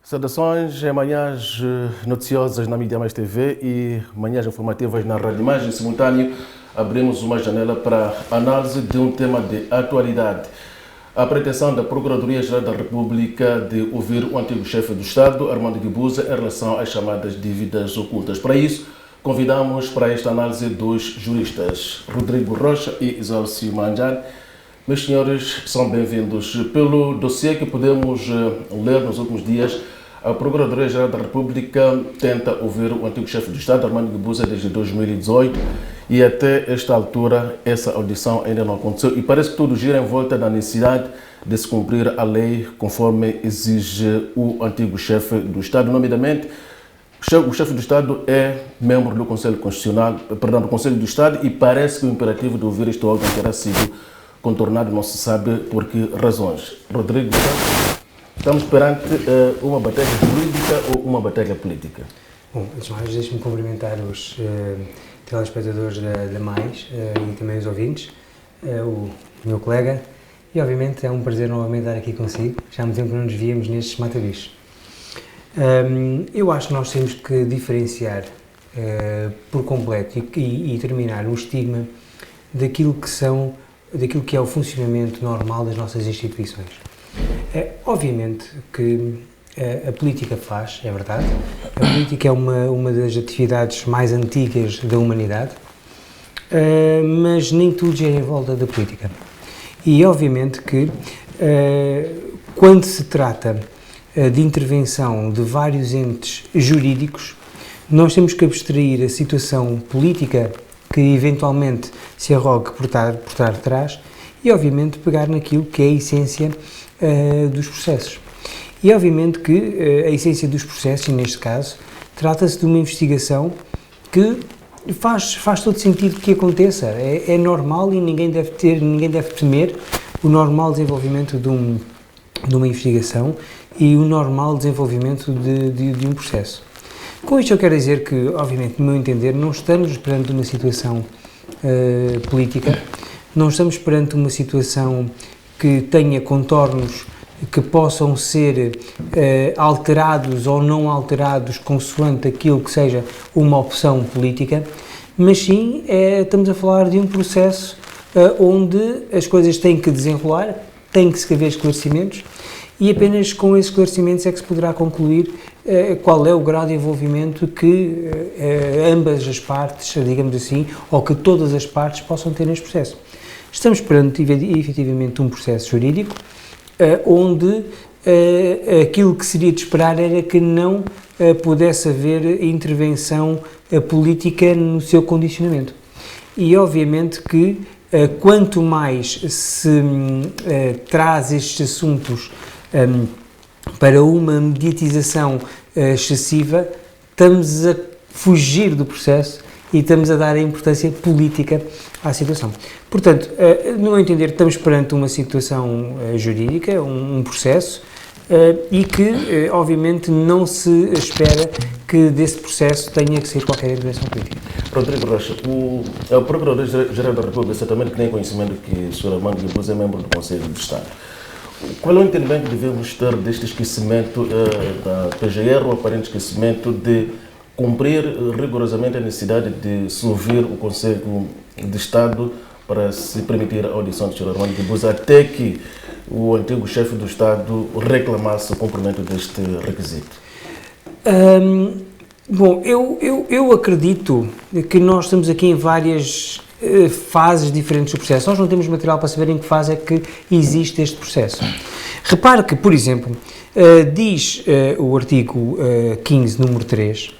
Saudações em manhãs noticiosas na Mídia Mais TV e manhãs informativas na Rádio Mais. Em simultâneo, abrimos uma janela para análise de um tema de atualidade. A pretensão da Procuradoria-Geral da República de ouvir o antigo chefe do Estado, Armando Guebuza, em relação às chamadas dívidas ocultas. Para isso, convidamos para esta análise dois juristas, Rodrigo Rocha e Exaucio Manjane. Meus senhores, são bem-vindos. Pelo dossiê que podemos ler nos últimos dias, a Procuradoria-Geral da República tenta ouvir o antigo chefe do Estado, Armando Guebuza, desde 2018 e até esta altura essa audição ainda não aconteceu e parece que tudo gira em volta da necessidade de se cumprir a lei conforme exige o antigo chefe do Estado, nomeadamente o chefe do Estado é membro do Conselho Constitucional, do Conselho do Estado, e parece que o imperativo de ouvir este órgão terá sido contornado, não se sabe por que razões. Rodrigo, estamos perante uma batalha jurídica ou uma batalha política? Bom, antes de mais, deixe-me cumprimentar os telespectadores da Mais e também os ouvintes, o meu colega, e obviamente é um prazer novamente estar aqui consigo. Já há muito tempo que não nos víamos nestes mata-bichos. Eu acho que nós temos que diferenciar por completo e terminar o estigma daquilo que é o funcionamento normal das nossas instituições. Obviamente que a política faz, é verdade, a política é uma das atividades mais antigas da humanidade, mas nem tudo gira em volta da política. E obviamente que quando se trata de intervenção de vários entes jurídicos, nós temos que abstrair a situação política que eventualmente se arrogue por trás e obviamente pegar naquilo que é a essência dos processos. E obviamente que a essência dos processos, e neste caso, trata-se de uma investigação que faz todo sentido que aconteça. É normal e ninguém deve temer o normal desenvolvimento de uma investigação e o normal desenvolvimento de um processo. Com isto eu quero dizer que, obviamente, no meu entender, não estamos perante uma situação política, não estamos perante uma situação que tenha contornos que possam ser alterados ou não alterados consoante aquilo que seja uma opção política, mas sim estamos a falar de um processo onde as coisas têm que desenrolar, têm que se haver esclarecimentos e apenas com esses esclarecimentos é que se poderá concluir qual é o grau de envolvimento que ambas as partes, digamos assim, ou que todas as partes possam ter neste processo. Estamos perante, efetivamente, um processo jurídico onde aquilo que seria de esperar era que não pudesse haver intervenção política no seu condicionamento. E, obviamente, que quanto mais se traz estes assuntos para uma mediatização excessiva, estamos a fugir do processo e estamos a dar a importância política à situação. Portanto, no meu entender, estamos perante uma situação jurídica, um processo, e que, obviamente, não se espera que desse processo tenha que sair qualquer intervenção política. Rodrigo Rocha, o Procurador-Geral da República certamente tem conhecimento que o Sr. Armando Guebuza é membro do Conselho do Estado. Qual é o entendimento que devemos ter deste esquecimento da PGR, o aparente esquecimento de cumprir rigorosamente a necessidade de se ouvir o Conselho de Estado para se permitir a audição do Sr. Armando Guebuza até que o antigo chefe do Estado reclamasse o cumprimento deste requisito? Bom, eu acredito que nós estamos aqui em várias fases diferentes do processo. Nós não temos material para saber em que fase é que existe este processo. Repare que, por exemplo, diz o artigo 15, número 3,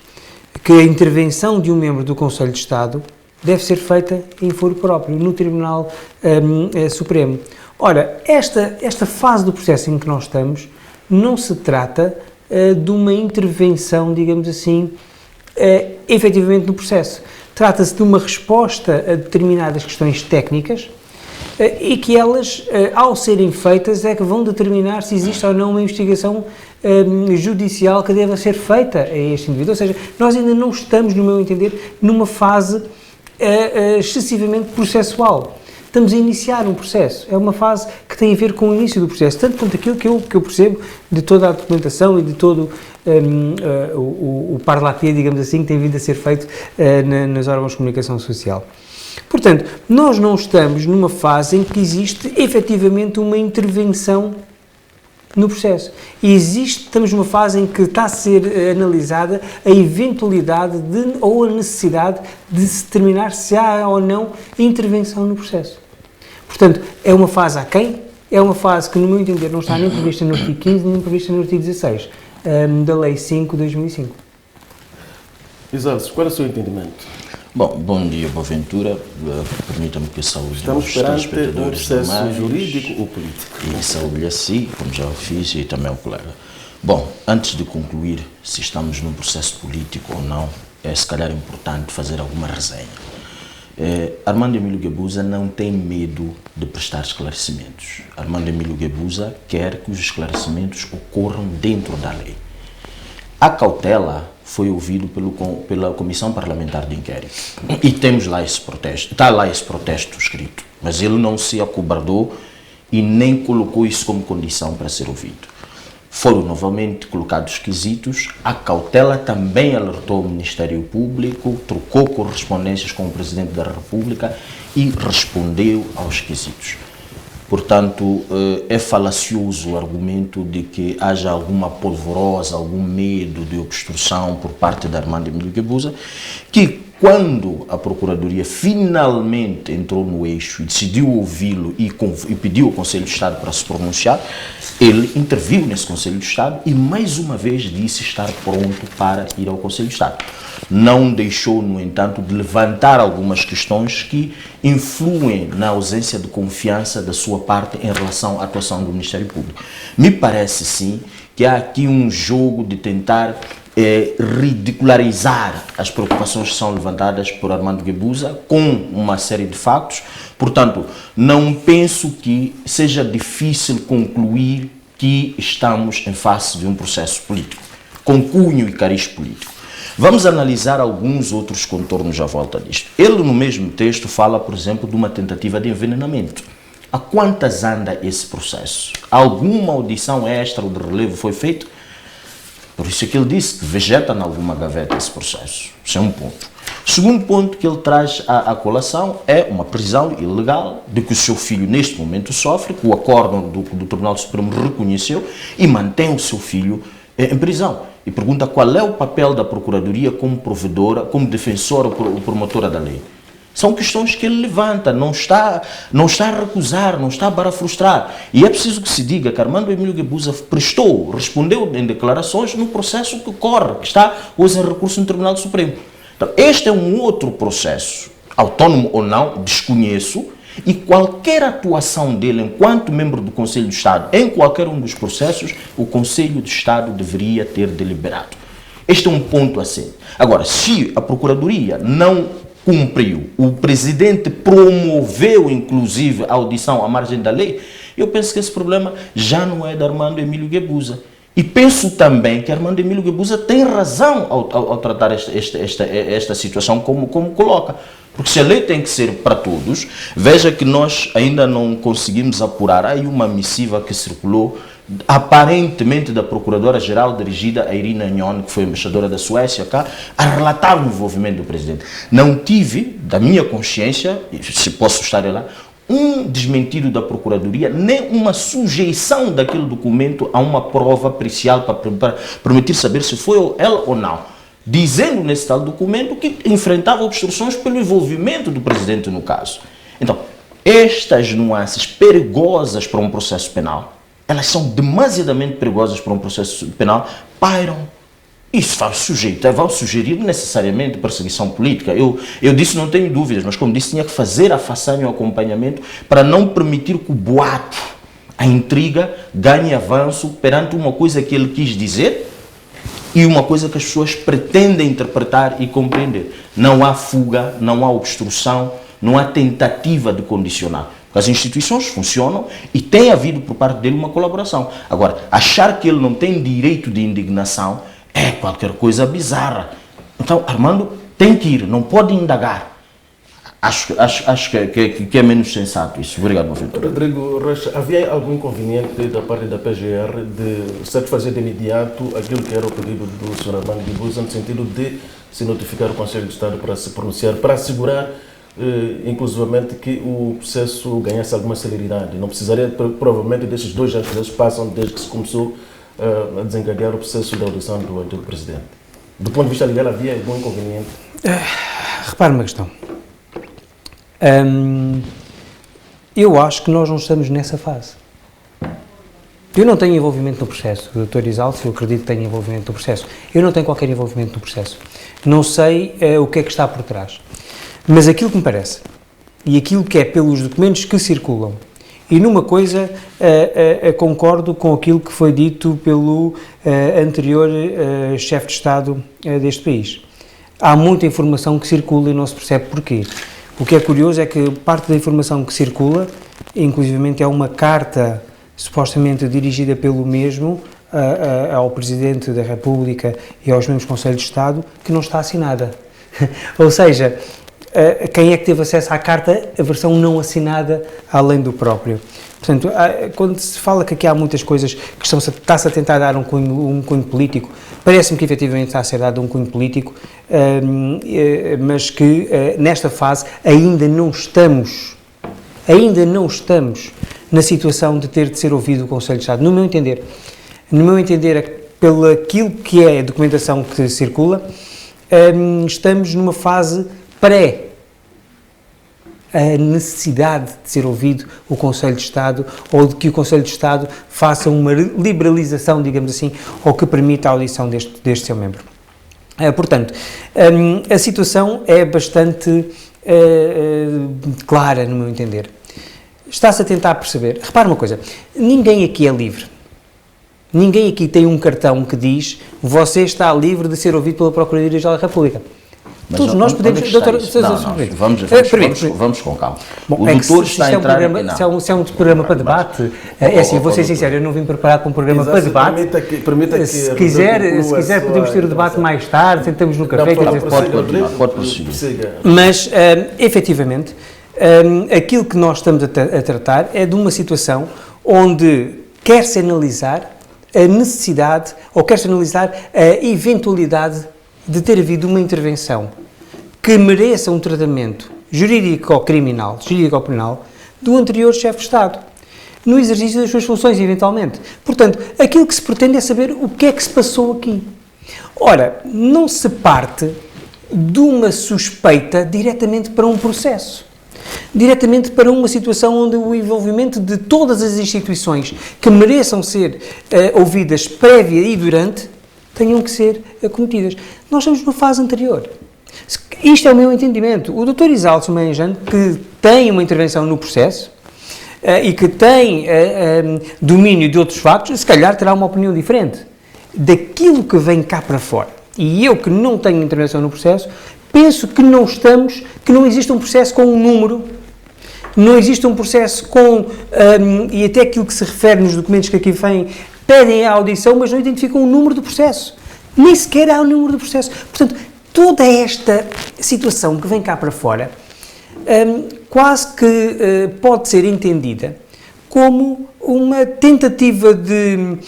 que a intervenção de um membro do Conselho de Estado deve ser feita em foro próprio, no Tribunal Supremo. Ora, esta fase do processo em que nós estamos não se trata de uma intervenção, digamos assim, efetivamente no processo. Trata-se de uma resposta a determinadas questões técnicas e que elas, ao serem feitas, é que vão determinar se existe ou não uma investigação judicial que deva ser feita a este indivíduo. Ou seja, nós ainda não estamos, no meu entender, numa fase excessivamente processual. estamos a iniciar um processo, é uma fase que tem a ver com o início do processo, tanto quanto aquilo que eu percebo de toda a documentação e de todo o parlapé, digamos assim, que tem vindo a ser feito nos órgãos de comunicação social. Portanto, nós não estamos numa fase em que existe efetivamente uma intervenção no processo. Estamos numa fase em que está a ser analisada a eventualidade ou a necessidade de se determinar se há ou não intervenção no processo. Portanto, é uma fase aquém, é uma fase que, no meu entender, não está nem prevista no artigo 15, nem prevista no artigo 16 da Lei 5 de 2005. Exato. Qual é o seu entendimento? Bom, bom dia, Boaventura. Permita-me que saúde Estamos os perante um telespectadores processo jurídico ou político? E saúde-lhe a si, como já o fiz, e também ao colega. Bom, antes de concluir se estamos num processo político ou não, é se calhar importante fazer alguma resenha. Armando Emílio Guebuza não tem medo de prestar esclarecimentos. Armando Emílio Guebuza quer que os esclarecimentos ocorram dentro da lei. A cautela foi ouvido pela Comissão Parlamentar de Inquérito. E temos lá esse protesto, está lá esse protesto escrito, mas ele não se acobardou e nem colocou isso como condição para ser ouvido. Foram novamente colocados quesitos, a cautela também alertou o Ministério Público, trocou correspondências com o Presidente da República e respondeu aos quesitos. Portanto, é falacioso o argumento de que haja alguma polvorosa, algum medo de obstrução por parte de Armando Emílio Guebuza, que quando a Procuradoria finalmente entrou no eixo e decidiu ouvi-lo e pediu ao Conselho de Estado para se pronunciar, ele interviu nesse Conselho de Estado e mais uma vez disse estar pronto para ir ao Conselho de Estado. Não deixou, no entanto, de levantar algumas questões que influem na ausência de confiança da sua parte em relação à atuação do Ministério Público. Me parece, sim, que há aqui um jogo de tentar ridicularizar as preocupações que são levantadas por Armando Guebuza com uma série de factos. Portanto, não penso que seja difícil concluir que estamos em face de um processo político, com cunho e cariz político. Vamos analisar alguns outros contornos à volta disto. Ele, no mesmo texto, fala, por exemplo, de uma tentativa de envenenamento. A quantas anda esse processo? Alguma audição extra ou de relevo foi feita? Por isso é que ele disse que vegeta em alguma gaveta esse processo. Isso é um ponto. O segundo ponto que ele traz à colação é uma prisão ilegal de que o seu filho neste momento sofre, que o acórdão do Tribunal Supremo reconheceu e mantém o seu filho em prisão. E pergunta qual é o papel da Procuradoria como provedora, como defensora ou promotora da lei. São questões que ele levanta, não está a recusar, não está para frustrar. E é preciso que se diga que Armando Emílio Guebuza respondeu em declarações no processo que corre, que está hoje em recurso no Tribunal Supremo. Então, este é um outro processo, autônomo ou não, desconheço, e qualquer atuação dele enquanto membro do Conselho de Estado, em qualquer um dos processos, o Conselho de Estado deveria ter deliberado. Este é um ponto a ser. Agora, se a Procuradoria não cumpriu, o Presidente promoveu, inclusive, a audição à margem da lei, eu penso que esse problema já não é de Armando Emílio Guebuza. E penso também que Armando Emílio Guebuza tem razão ao tratar esta situação como coloca. Porque se a lei tem que ser para todos, veja que nós ainda não conseguimos apurar. Há aí uma missiva que circulou, aparentemente da Procuradora-Geral, dirigida a Irina Nyon, que foi embaixadora da Suécia cá, a relatar o envolvimento do Presidente. Não tive, da minha consciência, se posso estar lá, um desmentido da Procuradoria, nem uma sujeição daquele documento a uma prova pericial para permitir saber se foi ela ou não, dizendo nesse tal documento que enfrentava obstruções pelo envolvimento do Presidente no caso. Então, estas nuances perigosas para um processo penal, elas são demasiadamente perigosas para um processo penal, pairam. Isso vai sugerir necessariamente perseguição política. Eu disse, não tenho dúvidas, mas como disse, tinha que fazer a façanha e o acompanhamento para não permitir que o boato, a intriga, ganhe avanço perante uma coisa que ele quis dizer e uma coisa que as pessoas pretendem interpretar e compreender. Não há fuga, não há obstrução, não há tentativa de condicionar. As instituições funcionam e tem havido por parte dele uma colaboração. Agora, achar que ele não tem direito de indignação é qualquer coisa bizarra. Então, Armando tem que ir, não pode indagar. Acho que é menos sensato isso. Obrigado, meu filho. Rodrigo Rocha, havia algum inconveniente da parte da PGR de satisfazer de imediato aquilo que era o pedido do Sr. Armando Guebuza, no sentido de se notificar o Conselho de Estado para se pronunciar, para assegurar, inclusivamente, que o processo ganhasse alguma celeridade? Não precisaria, provavelmente, desses 2 anos que eles passam desde que se começou a desencadear o processo da audição do antigo presidente. Do ponto de vista legal, havia algum inconveniente? Repare uma questão. Eu acho que nós não estamos nessa fase. Eu não tenho envolvimento no processo. O Dr. Isalto, eu acredito que tenha envolvimento no processo. Eu não tenho qualquer envolvimento no processo. Não sei o que é que está por trás. Mas aquilo que me parece, e aquilo que é pelos documentos que circulam, e numa coisa concordo com aquilo que foi dito pelo anterior chefe de Estado deste país. Há muita informação que circula e não se percebe porquê. O que é curioso é que parte da informação que circula, inclusivamente é uma carta supostamente dirigida pelo mesmo ao Presidente da República e aos membros do Conselho de Estado, que não está assinada. Ou seja, quem é que teve acesso à carta, a versão não assinada, além do próprio. Portanto, quando se fala que aqui há muitas coisas que está-se a tentar dar um cunho político, parece-me que efetivamente está a ser dado um cunho político, mas que nesta fase ainda não estamos na situação de ter de ser ouvido o Conselho de Estado. No meu entender, pelo aquilo que é a documentação que circula, estamos numa fase pré a necessidade de ser ouvido o Conselho de Estado, ou de que o Conselho de Estado faça uma liberalização, digamos assim, ou que permita a audição deste seu membro. Portanto, a situação é bastante clara, no meu entender. Está-se a tentar perceber. Repare uma coisa, ninguém aqui é livre. Ninguém aqui tem um cartão que diz você está livre de ser ouvido pela Procuradoria-Geral da República. Mas todos nós podemos... Vamos com calma. Bom, o doutor está a entrar... Se é um programa para debate, é assim, vou ser sincero, eu não vim preparado para um programa para debate. Se quiser podemos ter o debate mais tarde, sentamos no café. Pode prosseguir. Mas, efetivamente, aquilo que nós estamos a tratar é de uma situação onde quer-se analisar a necessidade, ou quer-se analisar a eventualidade de ter havido uma intervenção que mereça um tratamento jurídico-criminal, jurídico-penal, do anterior chefe de Estado, no exercício das suas funções, eventualmente. Portanto, aquilo que se pretende é saber o que é que se passou aqui. Ora, não se parte de uma suspeita diretamente para um processo, diretamente para uma situação onde o envolvimento de todas as instituições que mereçam ser ouvidas prévia e durante tenham que ser acometidas. Nós estamos numa fase anterior. Isto é o meu entendimento. O Dr. Isalto Manjano, que tem uma intervenção no processo e que tem domínio de outros factos, se calhar terá uma opinião diferente. Daquilo que vem cá para fora, e eu que não tenho intervenção no processo, penso que não existe um processo com um número, não existe um processo com, e até aquilo que se refere nos documentos que aqui vêm, pedem a audição, mas não identificam o número do processo. Nem sequer há o número do processo. Portanto, toda esta situação que vem cá para fora, quase que pode ser entendida como uma tentativa de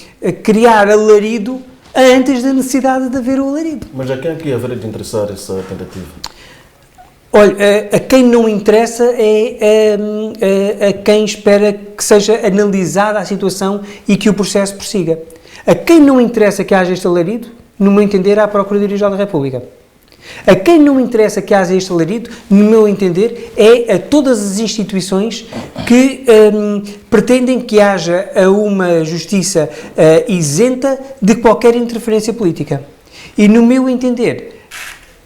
criar alarido antes da necessidade de haver o alarido. Mas a quem é que haverá de interessar essa tentativa? Olha, a quem não interessa é a quem espera que seja analisada a situação e que o processo prossiga. A quem não interessa que haja este alarido, no meu entender, é a Procuradoria-Geral da República. A quem não interessa que haja este alarido, no meu entender, é a todas as instituições que pretendem que haja uma justiça isenta de qualquer interferência política. E, no meu entender,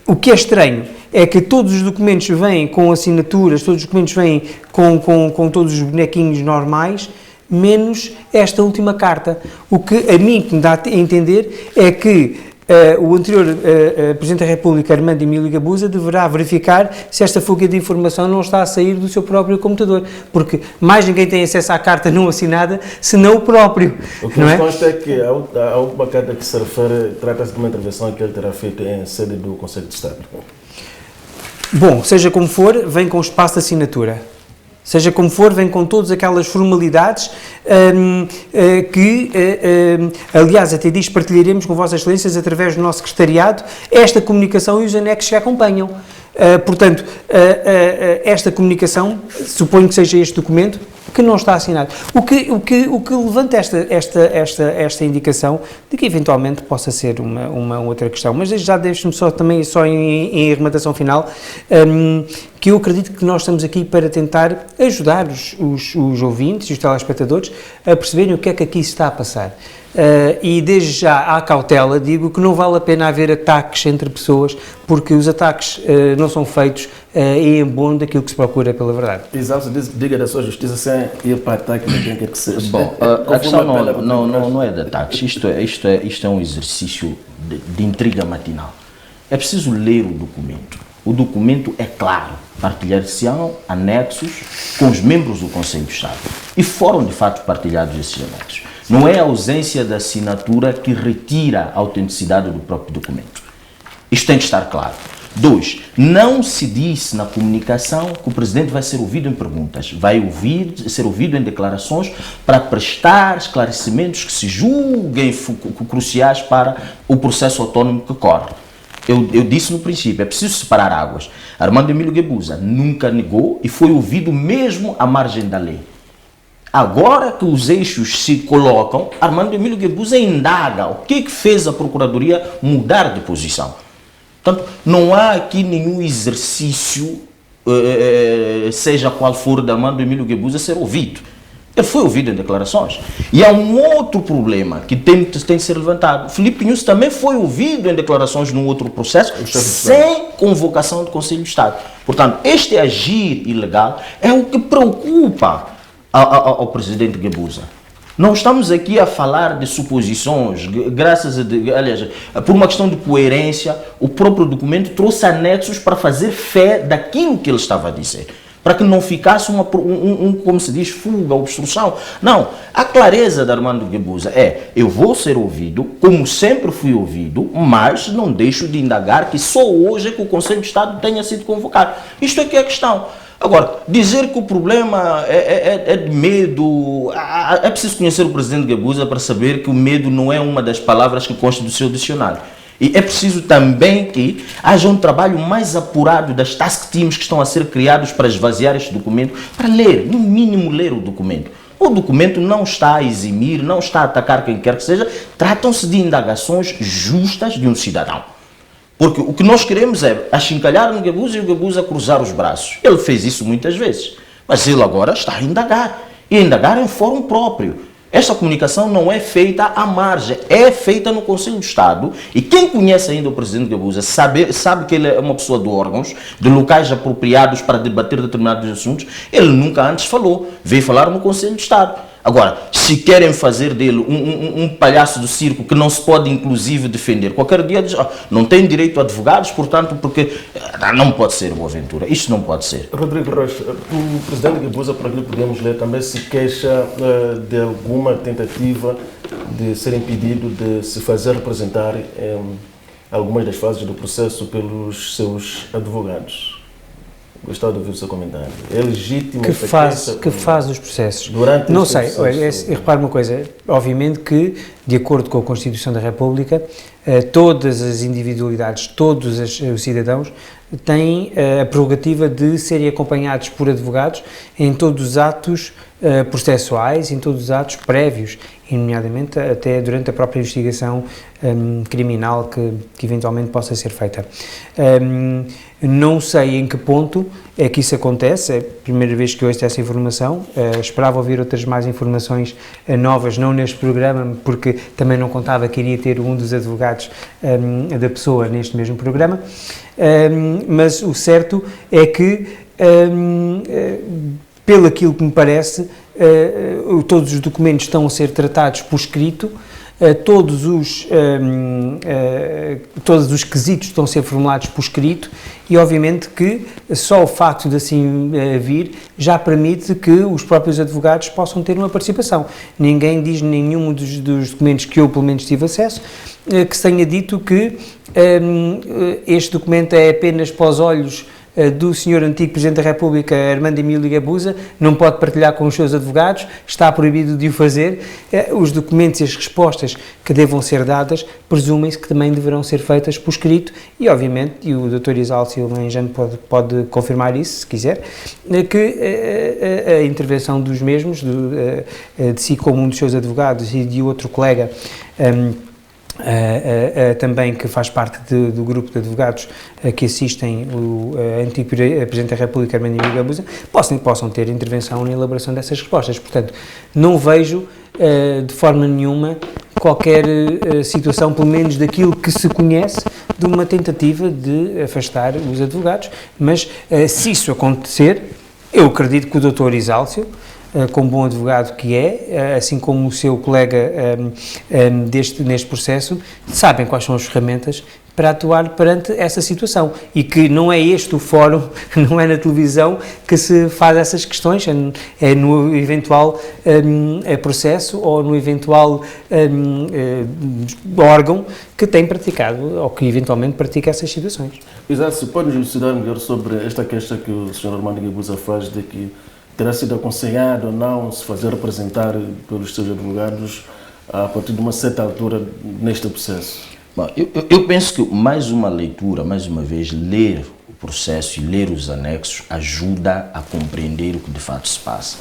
o que é estranho é que todos os documentos vêm com assinaturas, todos os documentos vêm com todos os bonequinhos normais, menos esta última carta. O que a mim me dá a entender é que o anterior Presidente da República, Armando Emílio Guebuza, deverá verificar se esta fuga de informação não está a sair do seu próprio computador, porque mais ninguém tem acesso à carta não assinada, senão o próprio. O que nos consta é que a última carta que se refere trata-se de uma intervenção que ele terá feito em sede do Conselho de Estado. Bom, seja como for, vem com espaço de assinatura. Seja como for, vem com todas aquelas formalidades que, aliás, até diz, partilharemos com Vossas Excelências, através do nosso secretariado, esta comunicação e os anexos que a acompanham. Portanto, esta comunicação, suponho que seja este documento, que não está assinado. O que levanta esta indicação de que eventualmente possa ser uma outra questão. Mas já deixe-me só em arrematação final, que eu acredito que nós estamos aqui para tentar ajudar os ouvintes e os telespectadores a perceberem o que é que aqui se está a passar. E desde já, à cautela, digo que não vale a pena haver ataques entre pessoas, porque os ataques não são feitos em abono daquilo que se procura pela verdade. Exato, diga da sua justiça sem ir para ataque de quem quer que seja. Bom, a questão não é de ataques, isto é um exercício de intriga matinal. É preciso ler o documento. O documento é claro, partilhar-se-ão anexos com os membros do Conselho de Estado. E foram, de fato, partilhados esses anexos. Não é a ausência da assinatura que retira a autenticidade do próprio documento. Isto tem que estar claro. 2. Não se disse na comunicação que o Presidente vai ser ouvido em perguntas. Vai ser ouvido em declarações para prestar esclarecimentos que se julguem cruciais para o processo autónomo que corre. Eu disse no princípio, é preciso separar águas. Armando Emílio Guebuza nunca negou e foi ouvido mesmo à margem da lei. Agora que os eixos se colocam, Armando Emílio Guebuza indaga o que fez a Procuradoria mudar de posição. Portanto, não há aqui nenhum exercício, seja qual for, de Armando Emílio Guebuza ser ouvido. Ele foi ouvido em declarações. E há um outro problema que tem que ser levantado. Filipe Nunes também foi ouvido em declarações num outro processo, sem convocação do Conselho de Estado. Portanto, este agir ilegal é o que preocupa ao Presidente Guebuza. Não estamos aqui a falar de suposições, aliás, por uma questão de coerência, o próprio documento trouxe anexos para fazer fé daquilo que ele estava a dizer. Para que não ficasse como se diz, fuga, obstrução. Não, a clareza de Armando Guebuza eu vou ser ouvido, como sempre fui ouvido, mas não deixo de indagar que só hoje é que o Conselho de Estado tenha sido convocado. Isto é que é a questão. Agora, dizer que o problema é de medo, é preciso conhecer o Presidente Guebuza para saber que o medo não é uma das palavras que consta do seu dicionário. E é preciso também que haja um trabalho mais apurado das task teams que estão a ser criados para esvaziar este documento, para ler, no mínimo ler o documento. O documento não está a eximir, não está a atacar quem quer que seja, tratam-se de indagações justas de um cidadão. Porque o que nós queremos é achincalhar no Guebuza e o Guebuza cruzar os braços. Ele fez isso muitas vezes, mas ele agora está a indagar. E indagar em fórum próprio. Esta comunicação não é feita à margem, é feita no Conselho de Estado. E quem conhece ainda o Presidente Guebuza sabe que ele é uma pessoa de órgãos, de locais apropriados para debater determinados assuntos. Ele nunca antes falou, veio falar no Conselho de Estado. Agora, se querem fazer dele um palhaço do circo que não se pode inclusive defender, qualquer dia diz, não tem direito a advogados, portanto, porque não pode ser Boaventura, isto não pode ser. Rodrigo Rocha, o Presidente Guebuza, por aquilo que podemos ler, também se queixa de alguma tentativa de ser impedido de se fazer representar em algumas das fases do processo pelos seus advogados. Gostava de ouvir o seu comentário. É legítimo que faz os processos? Durante não sei, repare uma coisa, obviamente que, de acordo com a Constituição da República, todas as individualidades, todos os cidadãos têm a prerrogativa de serem acompanhados por advogados em todos os atos processuais, em todos os atos prévios, e nomeadamente até durante a própria investigação criminal que eventualmente possa ser feita. Não sei em que ponto é que isso acontece, é a primeira vez que ouço essa informação, esperava ouvir outras mais informações novas, não neste programa, porque também não contava que iria ter um dos advogados da pessoa neste mesmo programa, mas o certo é que, pelo aquilo que me parece, todos os documentos estão a ser tratados por escrito, todos os quesitos estão a ser formulados por escrito e, obviamente, que só o facto de assim vir já permite que os próprios advogados possam ter uma participação. Ninguém diz, nenhum dos documentos que eu, pelo menos, tive acesso, que se tenha dito que este documento é apenas para os olhos do Sr. Antigo Presidente da República, Armando Emílio Guebuza, não pode partilhar com os seus advogados, está proibido de o fazer. Os documentos e as respostas que devam ser dadas, presumem-se que também deverão ser feitas por escrito e, obviamente, e o Dr. Isálcio Lanjano pode confirmar isso, se quiser, que a intervenção dos mesmos, de si como um dos seus advogados e de outro colega, também que faz parte do grupo de advogados que assistem o antigo Presidente da República, Armando Emílio Guebuza, possam ter intervenção na elaboração dessas respostas. Portanto, não vejo de forma nenhuma qualquer situação, pelo menos daquilo que se conhece, de uma tentativa de afastar os advogados, mas se isso acontecer, eu acredito que o Dr. Isálcio, como bom advogado que é, assim como o seu colega neste processo, sabem quais são as ferramentas para atuar perante essa situação e que não é este o fórum, não é na televisão que se faz essas questões, é no eventual processo ou no eventual órgão que tem praticado ou que eventualmente pratica essas situações. Exato, pode-nos elucidar melhor sobre esta queixa que o Sr. Armando Guebuza faz de que terá sido aconselhado ou não se fazer representar pelos seus advogados a partir de uma certa altura neste processo? Bom, eu penso que mais uma leitura, mais uma vez, ler o processo e ler os anexos ajuda a compreender o que de fato se passa.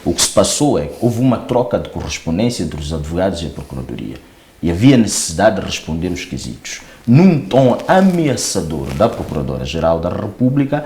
O que se passou é que houve uma troca de correspondência entre os advogados e a Procuradoria e havia necessidade de responder os quesitos. Num tom ameaçador da Procuradora-Geral da República,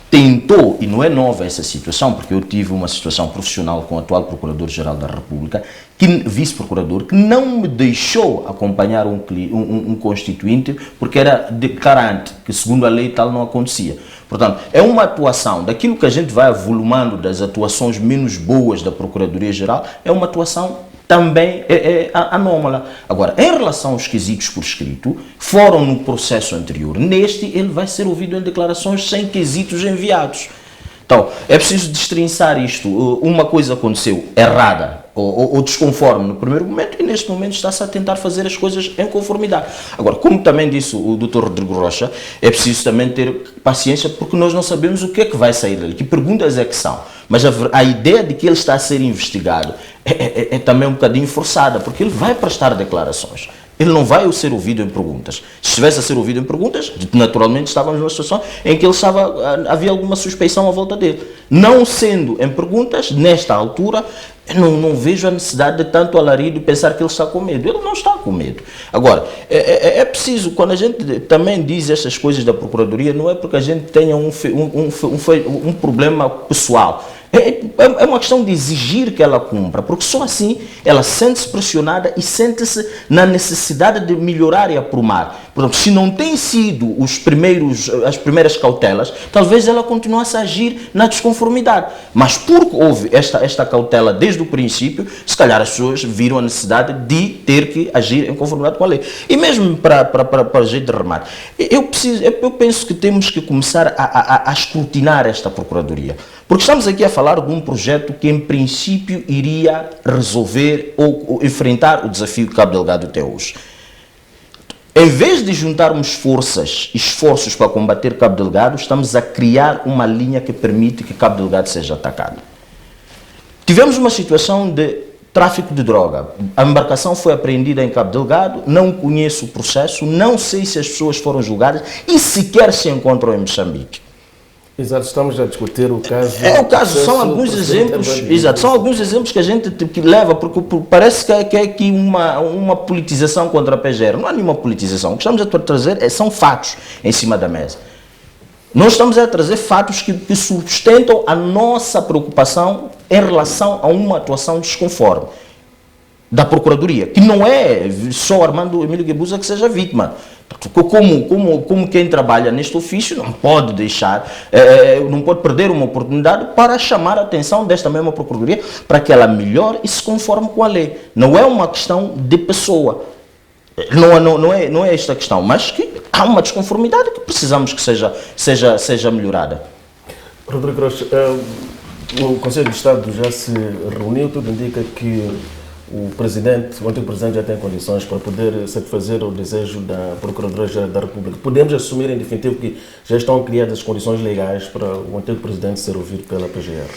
tentou, e não é nova essa situação, porque eu tive uma situação profissional com o atual Procurador-Geral da República, vice-procurador, que não me deixou acompanhar um constituinte, porque era declarante, que segundo a lei tal não acontecia. Portanto, é uma atuação, daquilo que a gente vai avolumando das atuações menos boas da Procuradoria-Geral, é uma atuação também anômala. Agora, em relação aos quesitos por escrito, foram no processo anterior. Neste, ele vai ser ouvido em declarações sem quesitos enviados. Então, é preciso destrinçar isto. Uma coisa aconteceu errada ou desconforme no primeiro momento e neste momento está-se a tentar fazer as coisas em conformidade. Agora, como também disse o Dr. Rodrigo Rocha, é preciso também ter paciência porque nós não sabemos o que é que vai sair dali, que perguntas é que são. Mas a ideia de que ele está a ser investigado é também um bocadinho forçada, porque ele vai prestar declarações. Ele não vai ser ouvido em perguntas. Se estivesse a ser ouvido em perguntas, naturalmente estávamos numa situação em que havia alguma suspeição à volta dele. Não sendo em perguntas, nesta altura, não vejo a necessidade de tanto alarido e pensar que ele está com medo. Ele não está com medo. Agora, é preciso, quando a gente também diz estas coisas da Procuradoria, não é porque a gente tenha um problema pessoal. É uma questão de exigir que ela cumpra, porque só assim ela sente-se pressionada e sente-se na necessidade de melhorar e aprumar. Portanto, se não tem sido as primeiras cautelas, talvez ela continuasse a agir na desconformidade. Mas porque houve esta cautela desde o princípio, se calhar as pessoas viram a necessidade de ter que agir em conformidade com a lei. E mesmo para jeito de remate, eu penso que temos que começar a escrutinar esta Procuradoria. Porque estamos aqui a falar de um projeto que, em princípio, iria resolver ou enfrentar o desafio que Cabo Delgado tem hoje. Em vez de juntarmos esforços para combater Cabo Delgado, estamos a criar uma linha que permite que Cabo Delgado seja atacado. Tivemos uma situação de tráfico de droga. A embarcação foi apreendida em Cabo Delgado, não conheço o processo, não sei se as pessoas foram julgadas e sequer se encontram em Moçambique. Exato, estamos a discutir o caso. São alguns exemplos. Exato, são alguns exemplos que a gente leva, porque parece que é aqui uma politização contra a PGR. Não há nenhuma politização. O que estamos a trazer são fatos em cima da mesa. Nós estamos a trazer fatos que sustentam a nossa preocupação em relação a uma atuação desconforme da Procuradoria, que não é só Armando Emílio Guebuza que seja vítima. Como quem trabalha neste ofício não pode não pode perder uma oportunidade para chamar a atenção desta mesma Procuradoria para que ela melhore e se conforme com a lei. Não é uma questão de pessoa, não é esta questão, mas que há uma desconformidade que precisamos que seja melhorada. Rodrigo Rocha, o Conselho de Estado já se reuniu, tudo indica que o antigo presidente já tem condições para poder satisfazer o desejo da Procuradoria-Geral da República. Podemos assumir em definitivo que já estão criadas as condições legais para o antigo presidente ser ouvido pela PGR?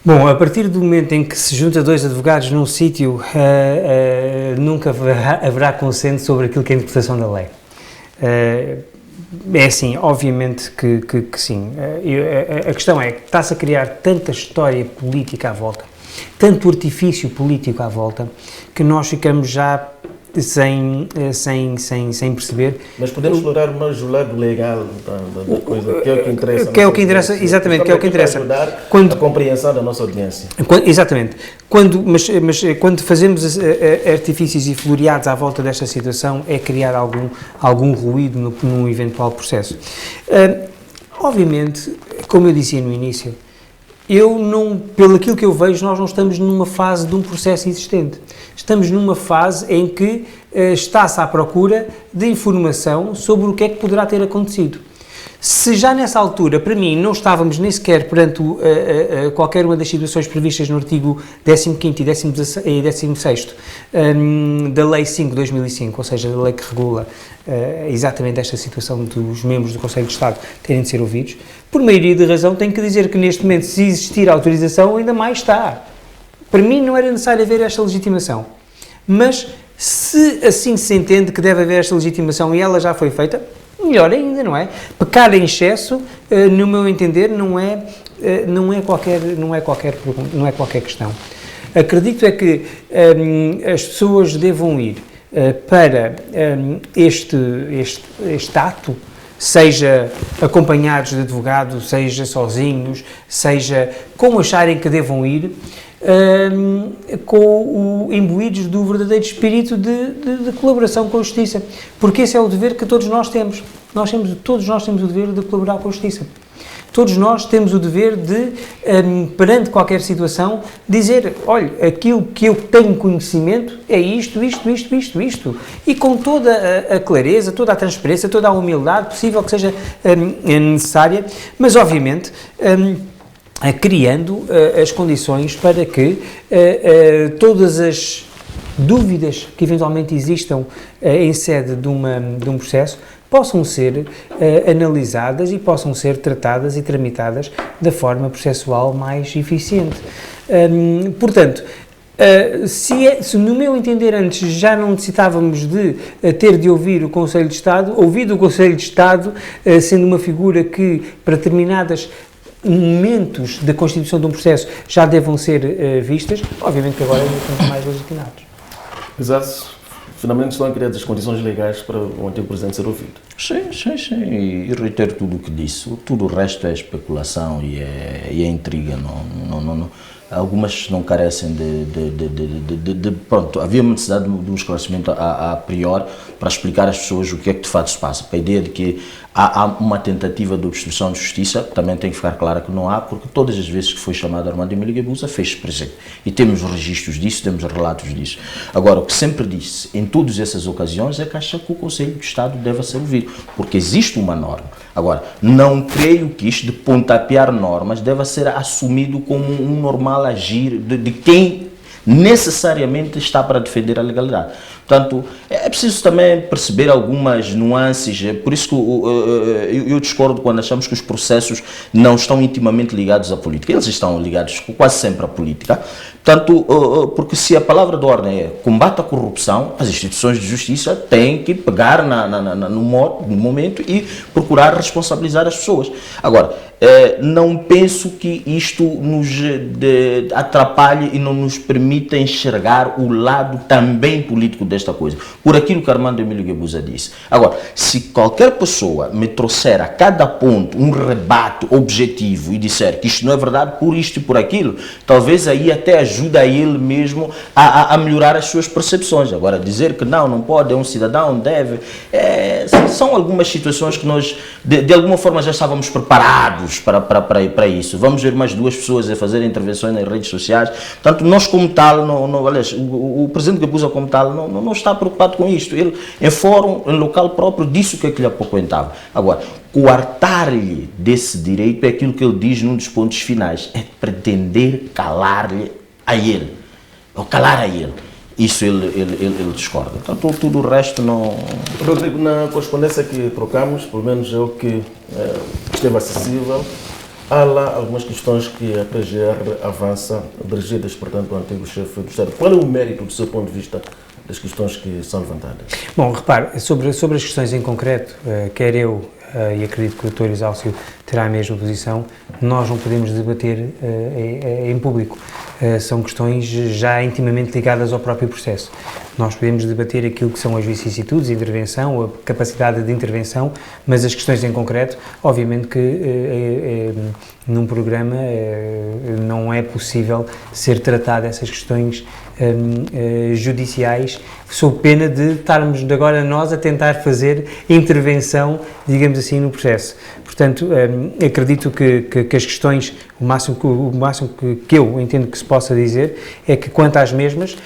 Bom, a partir do momento em que se junta dois advogados num sítio, nunca haverá consenso sobre aquilo que é a interpretação da lei. É assim, obviamente que sim. A questão é que está-se a criar tanta história política à volta, tanto artifício político à volta, que nós ficamos já sem perceber. Mas podemos explorar mais o lado legal da coisa, que é o que interessa. Que é o que interessa, exatamente, que é o que interessa. Ajudar a compreensão da nossa audiência. Exatamente. Mas quando fazemos artifícios e floreados à volta desta situação, é criar algum ruído num eventual processo. Obviamente, como eu disse no início, pelo aquilo que eu vejo, nós não estamos numa fase de um processo existente. Estamos numa fase em que está-se à procura de informação sobre o que é que poderá ter acontecido. Se já nessa altura, para mim, não estávamos nem sequer perante qualquer uma das situações previstas no artigo 15º e 16º da Lei 5 de 2005, ou seja, da lei que regula exatamente esta situação dos membros do Conselho de Estado terem de ser ouvidos, por maioria de razão, tenho que dizer que neste momento, se existir autorização, ainda mais está. Para mim não era necessário haver esta legitimação, mas se assim se entende que deve haver esta legitimação e ela já foi feita, melhor ainda, não é? Pecar em excesso, no meu entender, não é qualquer questão. Acredito é que as pessoas devam ir para este ato, seja acompanhados de advogado, seja sozinhos, seja como acharem que devam ir, imbuídos do verdadeiro espírito de colaboração com a Justiça, porque esse é o dever que todos nós temos. Todos nós temos o dever de colaborar com a Justiça. Todos nós temos o dever de, perante qualquer situação, dizer, olha, aquilo que eu tenho conhecimento é isto, e com toda a clareza, toda a transparência, toda a humildade possível que seja necessária, mas obviamente criando as condições para que todas as dúvidas que eventualmente existam em sede de um processo possam ser analisadas e possam ser tratadas e tramitadas da forma processual mais eficiente. Portanto, se no meu entender antes já não necessitávamos de ter de ouvir o Conselho de Estado, ouvir o Conselho de Estado sendo uma figura que para determinadas momentos da constituição de um processo já devam ser vistas, obviamente que agora estamos mais legitimados. Exato. Finalmente estão criadas as condições legais para o antigo presidente ser ouvido. Sim. E reitero tudo o que disse. Tudo o resto é especulação e é intriga. Não. Algumas não carecem pronto, havia uma necessidade de um esclarecimento a priori para explicar às pessoas o que é que de fato se passa. A ideia de que há uma tentativa de obstrução de justiça, também tem que ficar clara que não há, porque todas as vezes que foi chamado Armando Emílio Guebuza fez-se presente. E temos registros disso, temos relatos disso. Agora, o que sempre disse, em todas essas ocasiões, é que acha que o Conselho de Estado deve ser ouvido, porque existe uma norma. Agora, não creio que isto de pontapear normas deva ser assumido como um normal agir de quem necessariamente está para defender a legalidade. Portanto, é preciso também perceber algumas nuances, por isso que eu discordo quando achamos que os processos não estão intimamente ligados à política. Eles estão ligados quase sempre à política. Portanto, porque se a palavra de ordem é combate à corrupção, as instituições de justiça têm que pegar no momento e procurar responsabilizar as pessoas. Agora, não penso que isto nos atrapalhe e não nos permita enxergar o lado também político desta coisa, por aquilo que Armando Emílio Guebuza disse. Agora, se qualquer pessoa me trouxer a cada ponto um rebate objetivo e disser que isto não é verdade por isto e por aquilo, talvez aí até ajude a ele mesmo a melhorar as suas percepções. Agora, dizer que não pode, é um cidadão, deve, são algumas situações que nós, de alguma forma, já estávamos preparados para isso. Vamos ver mais duas pessoas a fazer intervenções nas redes sociais. Portanto, nós como tal, aliás, o presidente Guebuza como tal, não está preocupado com isto. Ele, em fórum, em local próprio, disse o que é que lhe apoquentava. Agora, coartar-lhe desse direito é aquilo que ele diz num dos pontos finais, é pretender calar-lhe a ele, ou calar a ele. Isso ele discorda. Então, tudo o resto não... Rodrigo, na correspondência que trocamos, pelo menos é o que esteve acessível, há lá algumas questões que a PGR avança, dirigidas, portanto, ao antigo chefe do Estado. Qual é o mérito, do seu ponto de vista, das questões que são levantadas? Bom, repare, sobre as questões em concreto, quer eu e acredito que o Dr. Exálcio terá a mesma posição, nós não podemos debater em público. São questões já intimamente ligadas ao próprio processo. Nós podemos debater aquilo que são as vicissitudes, a intervenção, a capacidade de intervenção, mas as questões em concreto, obviamente que num programa não é possível ser tratada essas questões judiciais, sob pena de estarmos de agora nós a tentar fazer intervenção, digamos assim, no processo. Portanto, acredito que as questões, o máximo que eu entendo que se possa dizer é que, quanto às mesmas,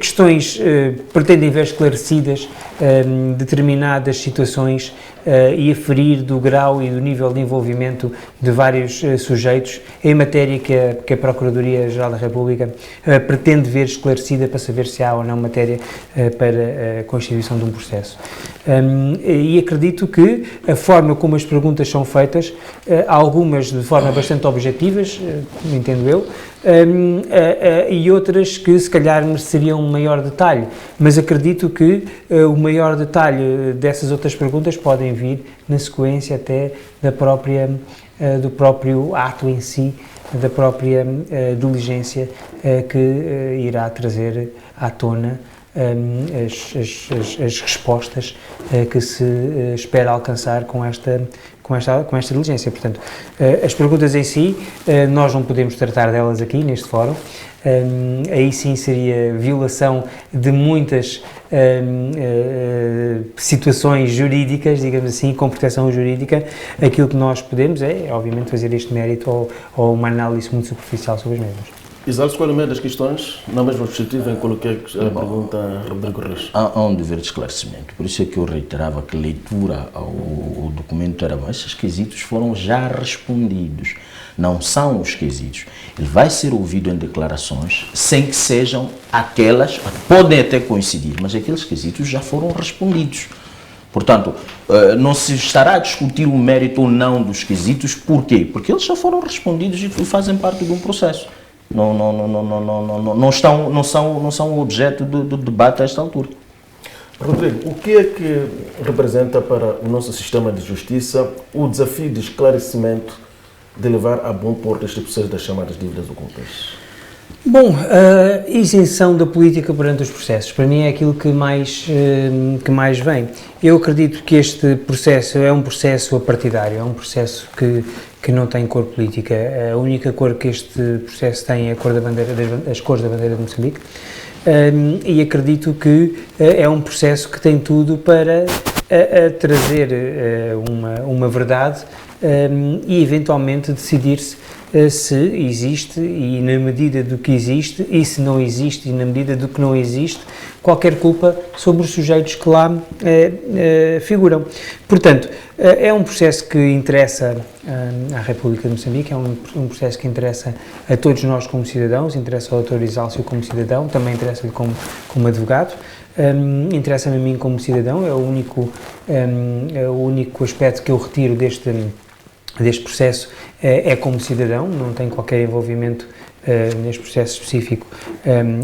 questões pretendem ver esclarecidas determinadas situações e aferir do grau e do nível de envolvimento de vários sujeitos em matéria que a Procuradoria-Geral da República pretende ver esclarecida para saber se há ou não matéria para a constituição de um processo. E acredito que a forma como as perguntas são feitas, algumas de forma bastante objetivas, entendo eu, e outras que se calhar mereceriam um maior detalhe, mas acredito que o maior detalhe dessas outras perguntas podem vir na sequência até do próprio ato em si, da própria diligência que irá trazer à tona as respostas que se espera alcançar com esta diligência. Portanto, as perguntas em si, nós não podemos tratar delas aqui neste fórum. Aí sim seria violação de muitas situações jurídicas, digamos assim, com proteção jurídica. Aquilo que nós podemos é, obviamente, fazer este mérito ou uma análise muito superficial sobre as mesmas. Exato, qual é uma das questões, na mesma perspectiva em que coloquei a pergunta a Rodrigo Reis? Há um dever de esclarecimento, por isso é que eu reiterava que a leitura ao documento era bom. Esses quesitos foram já respondidos, não são os quesitos. Ele vai ser ouvido em declarações, sem que sejam aquelas, podem até coincidir, mas aqueles quesitos já foram respondidos. Portanto, não se estará a discutir o mérito ou não dos quesitos, por quê? Porque eles já foram respondidos e fazem parte de um processo. Não são objeto do debate a esta altura. Rodrigo, o que é que representa para o nosso sistema de justiça o desafio de esclarecimento de levar a bom porto este processo das chamadas dívidas ocultas? Bom, a isenção da política perante os processos, para mim é aquilo que mais vem. Eu acredito que este processo é um processo apartidário, é um processo que não tem cor política. A única cor que este processo tem é a cor da bandeira, as cores da bandeira de Moçambique, e acredito que é um processo que tem tudo para trazer uma verdade e eventualmente decidir-se se existe e na medida do que existe, e se não existe e na medida do que não existe, qualquer culpa sobre os sujeitos que lá figuram. Portanto, é um processo que interessa à República de Moçambique, é um processo que interessa a todos nós como cidadãos, interessa ao Dr. Exálcio como cidadão, também interessa-lhe como advogado, interessa-me a mim como cidadão, é o único aspecto que eu retiro deste processo é como cidadão, não tem qualquer envolvimento neste processo específico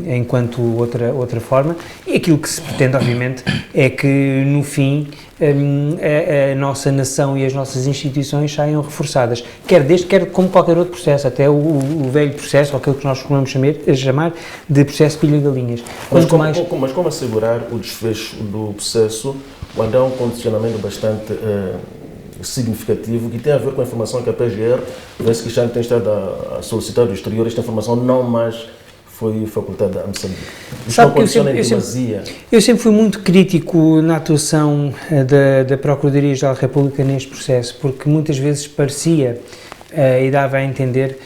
enquanto outra forma, e aquilo que se pretende, obviamente, é que no fim a nossa nação e as nossas instituições saiam reforçadas, quer como qualquer outro processo, até o velho processo, ou aquilo que nós costumamos chamar de processo pilha-galinhas. Mas como assegurar o desfecho do processo quando há um condicionamento bastante significativo que tem a ver com a informação que a PGR, vê-se que já tem estado a solicitar do exterior, esta informação não mais foi facultada a Moçambique. Sabe que eu sempre fui muito crítico na atuação da Procuradoria-Geral da República neste processo, porque muitas vezes parecia e dava a entender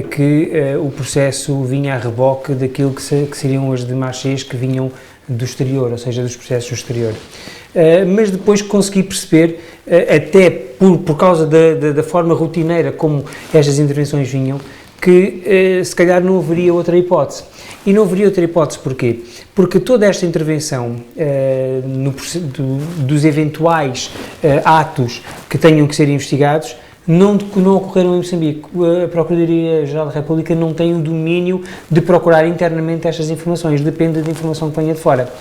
que o processo vinha a reboque daquilo que seriam as demarches que vinham do exterior, ou seja, dos processos do exterior. Mas depois consegui perceber, até por causa da forma rotineira como estas intervenções vinham, que se calhar não haveria outra hipótese. E não haveria outra hipótese porquê? Porque toda esta intervenção dos eventuais atos que tenham que ser investigados não ocorreram em Moçambique. A Procuradoria-Geral da República não tem o domínio de procurar internamente estas informações, depende da informação que venha de fora.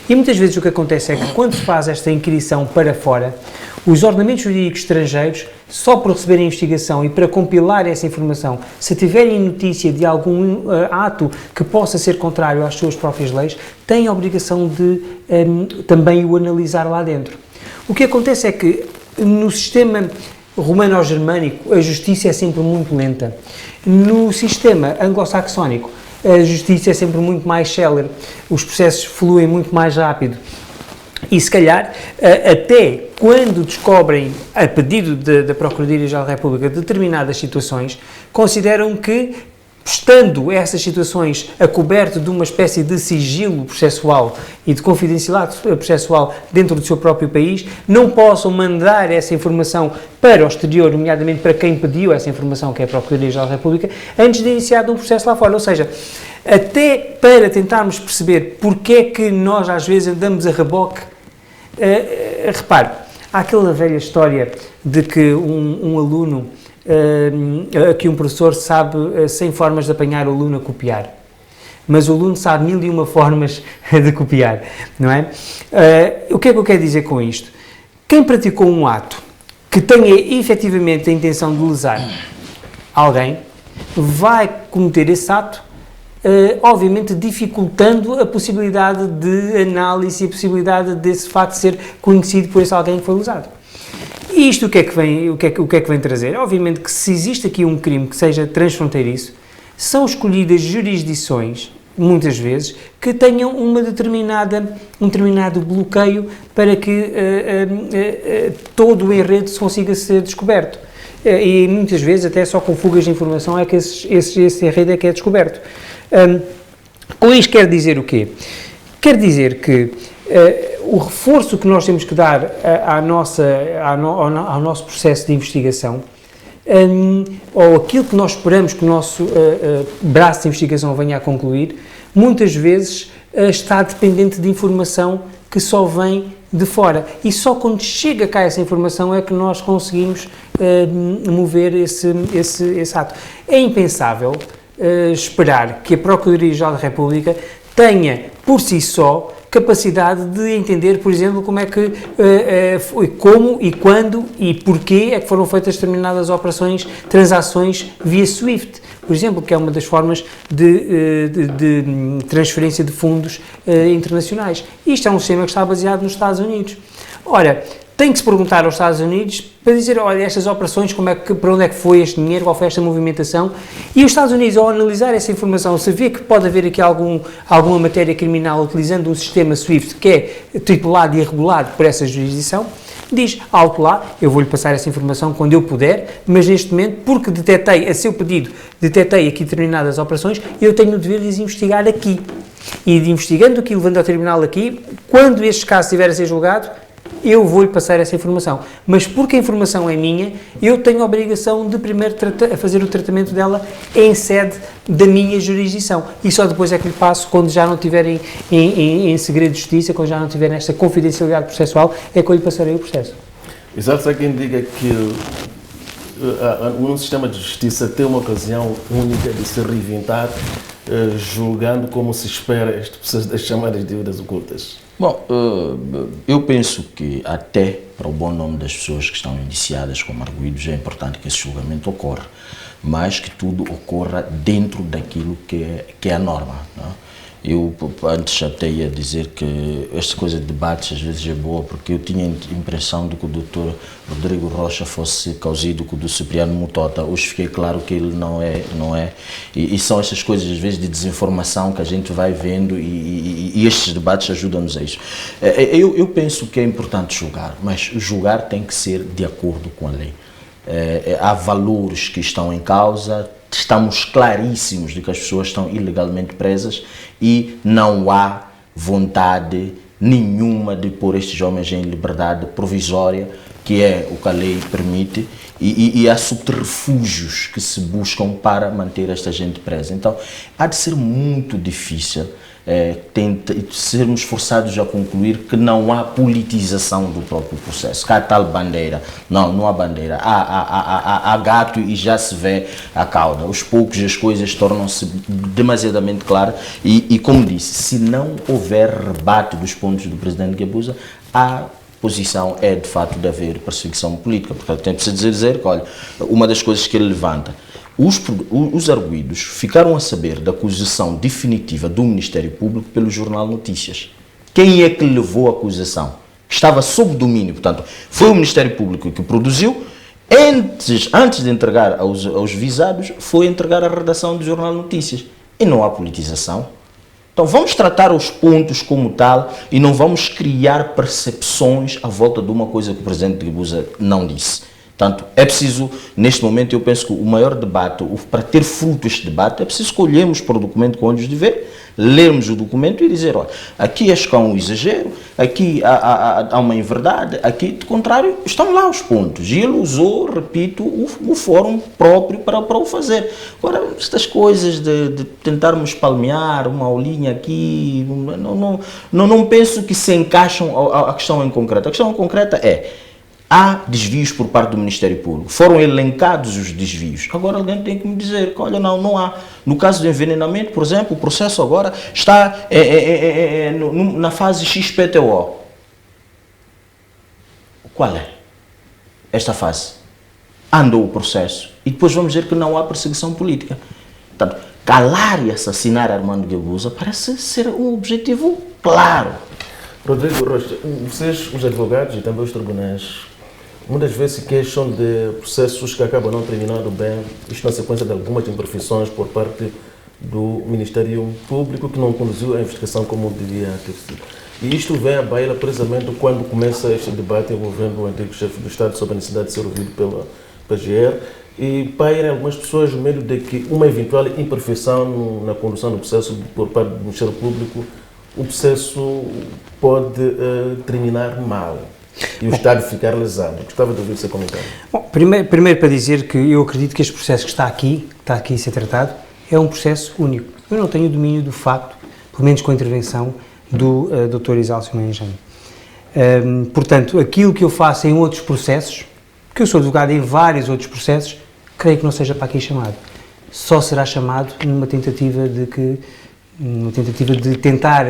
E muitas vezes o que acontece é que quando se faz esta inquirição para fora, os ordenamentos jurídicos estrangeiros, só por receberem a investigação e para compilar essa informação, se tiverem notícia de algum ato que possa ser contrário às suas próprias leis, têm a obrigação de também o analisar lá dentro. O que acontece é que no sistema romano-germânico a justiça é sempre muito lenta. No sistema anglo-saxónico a justiça é sempre muito mais célere, os processos fluem muito mais rápido. E se calhar, até quando descobrem, a pedido da Procuradoria-Geral da República, determinadas situações, consideram que, estando essas situações a coberto de uma espécie de sigilo processual e de confidencialidade processual dentro do seu próprio país, não possam mandar essa informação para o exterior, nomeadamente para quem pediu essa informação, que é a Procuradoria-Geral da República, antes de iniciar um processo lá fora. Ou seja, até para tentarmos perceber porque é que nós às vezes andamos a reboque, repare, há aquela velha história de que um aluno, que um professor sabe 100 formas de apanhar o aluno a copiar, mas o aluno sabe 1001 formas de copiar, não é? O que é que eu quero dizer com isto? Quem praticou um ato que tenha efetivamente a intenção de lesar alguém, vai cometer esse ato, obviamente dificultando a possibilidade de análise e a possibilidade desse facto ser conhecido por esse alguém que foi lesado. E isto o que é que vem trazer? Obviamente que se existe aqui um crime que seja transfronteiriço, são escolhidas jurisdições, muitas vezes, que tenham um determinado bloqueio para que todo o enredo se consiga ser descoberto. E muitas vezes até só com fugas de informação é que esse enredo é que é descoberto. Com isto quer dizer o quê? Quer dizer que o reforço que nós temos que dar ao nosso processo de investigação, ou aquilo que nós esperamos que o nosso braço de investigação venha a concluir, muitas vezes está dependente de informação que só vem de fora. E só quando chega cá essa informação é que nós conseguimos mover esse ato. É impensável esperar que a Procuradoria-Geral da República tenha, por si só, capacidade de entender, por exemplo, como é que, como e quando e porquê é que foram feitas determinadas operações, transações via SWIFT, por exemplo, que é uma das formas de transferência de fundos internacionais. Isto é um sistema que está baseado nos Estados Unidos. Ora, tem que se perguntar aos Estados Unidos para dizer, olha, estas operações, para onde é que foi este dinheiro, qual foi esta movimentação, e os Estados Unidos, ao analisar essa informação, se vê que pode haver aqui alguma matéria criminal utilizando um sistema SWIFT que é tripulado e regulado por essa jurisdição, diz, alto lá, eu vou-lhe passar essa informação quando eu puder, mas neste momento, porque detectei, a seu pedido, detectei aqui determinadas operações, eu tenho o dever de as investigar aqui. E de investigando aqui, levando ao tribunal aqui, quando este caso estiver a ser julgado, eu vou-lhe passar essa informação. Mas porque a informação é minha, eu tenho a obrigação de primeiro fazer o tratamento dela em sede da minha jurisdição. E só depois é que lhe passo, quando já não tiverem em segredo de justiça, quando já não tiverem esta confidencialidade processual, é que eu lhe passarei o processo. Exato, há quem diga que um sistema de justiça tem uma ocasião única de se reinventar, julgando como se espera este processo das chamadas dívidas ocultas. Bom, eu penso que até para o bom nome das pessoas que estão indiciadas como arguidos é importante que esse julgamento ocorra, mas que tudo ocorra dentro daquilo que é a norma, não é? Eu antes até ia dizer que esta coisa de debates às vezes é boa, porque eu tinha a impressão de que o Dr. Rodrigo Rocha fosse causido com o do Cipriano Mutota. Hoje fiquei claro que ele não é. E são estas coisas às vezes de desinformação que a gente vai vendo e estes debates ajudam-nos a isso. Eu penso que é importante julgar, mas julgar tem que ser de acordo com a lei. Há valores que estão em causa, estamos claríssimos de que as pessoas estão ilegalmente presas e não há vontade nenhuma de pôr estes homens em liberdade provisória que é o que a lei permite, e há subterfúgios que se buscam para manter esta gente presa. Então, há de ser muito difícil sermos forçados a concluir que não há politização do próprio processo, que há tal bandeira. Não há bandeira. Há gato e já se vê a cauda. Aos poucos as coisas tornam-se demasiadamente claras e, como disse, se não houver rebate dos pontos do presidente Guebuza, a posição é de facto de haver perseguição política, porque tem de dizer que, olha, uma das coisas que ele levanta, os arguidos ficaram a saber da acusação definitiva do Ministério Público pelo jornal Notícias. Quem é que levou a acusação? Estava sob domínio, portanto, foi o Ministério Público que produziu, antes de entregar aos visados, foi entregar à redação do jornal Notícias. E não há politização. Então vamos tratar os pontos como tal e não vamos criar percepções à volta de uma coisa que o presidente Guebuza não disse. Portanto, é preciso, neste momento, eu penso que o maior debate, para ter fruto este debate, é preciso escolhermos para o documento com olhos de ver, lermos o documento e dizer, olha, aqui acho que há um exagero, aqui há uma inverdade, aqui, de contrário, estão lá os pontos. E ele usou, repito, o fórum próprio para o fazer. Agora, estas coisas de tentarmos palmear uma aulinha aqui, não penso que se encaixam a questão em concreto. A questão em concreta é, há desvios por parte do Ministério Público. Foram elencados os desvios. Agora alguém tem que me dizer que, olha, não há. No caso do envenenamento, por exemplo, o processo agora está na fase XPTO. Qual é esta fase? Andou o processo. E depois vamos ver que não há perseguição política. Portanto, calar e assassinar Armando Guebuza parece ser um objetivo claro. Rodrigo Rocha, vocês, os advogados e também os tribunais, muitas vezes se queixam de processos que acabam não terminando bem, isto na sequência de algumas imperfeições por parte do Ministério Público, que não conduziu a investigação como devia ter sido. E isto vem à baila precisamente quando começa este debate envolvendo o antigo chefe do Estado sobre a necessidade de ser ouvido pela PGR, e paira algumas pessoas o medo de que uma eventual imperfeição na condução do processo por parte do Ministério Público, o processo pode terminar mal e o Estado ficar lesado. Gostava de ouvir o seu comentário. Bom, primeiro para dizer que eu acredito que este processo que está aqui a ser tratado, é um processo único. Eu não tenho domínio do facto, pelo menos com a intervenção do Dr. Exálcio Manjano. Portanto, aquilo que eu faço em outros processos, que eu sou advogado em vários outros processos, creio que não seja para aqui chamado. Só será chamado numa tentativa de tentar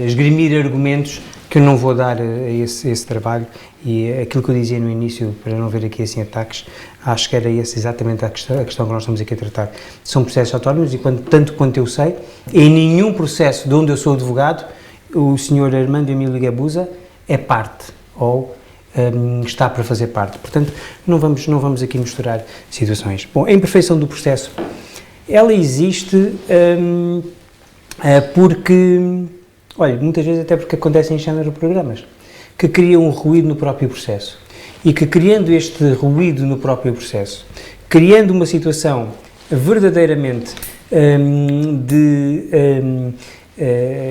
esgrimir argumentos que eu não vou dar a esse trabalho, e aquilo que eu dizia no início, para não ver aqui assim ataques, acho que era exatamente a questão que nós estamos aqui a tratar. São processos autónomos e, tanto quanto eu sei, em nenhum processo de onde eu sou advogado, o Sr. Armando Emílio Guebuza é parte, ou está para fazer parte. Portanto, não vamos aqui misturar situações. Bom, a imperfeição do processo, ela existe porque, olha, muitas vezes até porque acontecem em género programas, que criam um ruído no próprio processo. E que, criando este ruído no próprio processo, criando uma situação verdadeiramente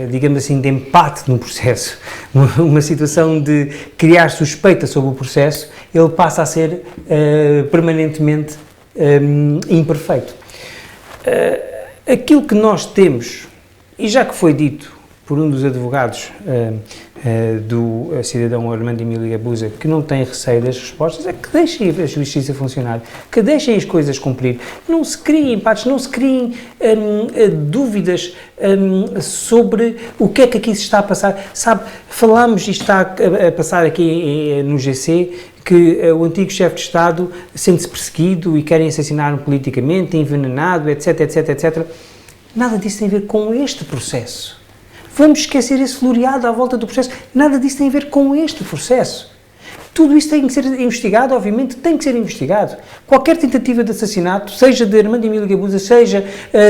digamos assim, de empate no processo, uma situação de criar suspeita sobre o processo, ele passa a ser permanentemente imperfeito. Aquilo que nós temos, e já que foi dito por um dos advogados do cidadão Armando Emílio Guebuza, que não tem receio das respostas, é que deixem a justiça funcionar, que deixem as coisas cumprir, não se criem empates, não se criem dúvidas sobre o que é que aqui se está a passar. Sabe, falámos, e está a passar aqui no GC, que o antigo chefe de Estado sente-se perseguido e querem assassinar-no politicamente, envenenado, etc, etc, etc. Nada disso tem a ver com este processo. Vamos esquecer esse floreado à volta do processo. Nada disso tem a ver com este processo. Tudo isso tem que ser investigado, obviamente, tem que ser investigado. Qualquer tentativa de assassinato, seja de Armando Emílio Guebuza, seja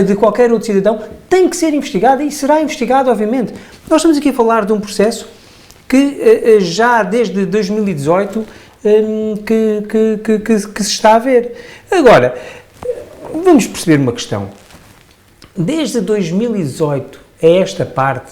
de qualquer outro cidadão, tem que ser investigado e será investigado, obviamente. Nós estamos aqui a falar de um processo que já desde 2018 que se está a ver. Agora, vamos perceber uma questão. Desde 2018 a esta parte,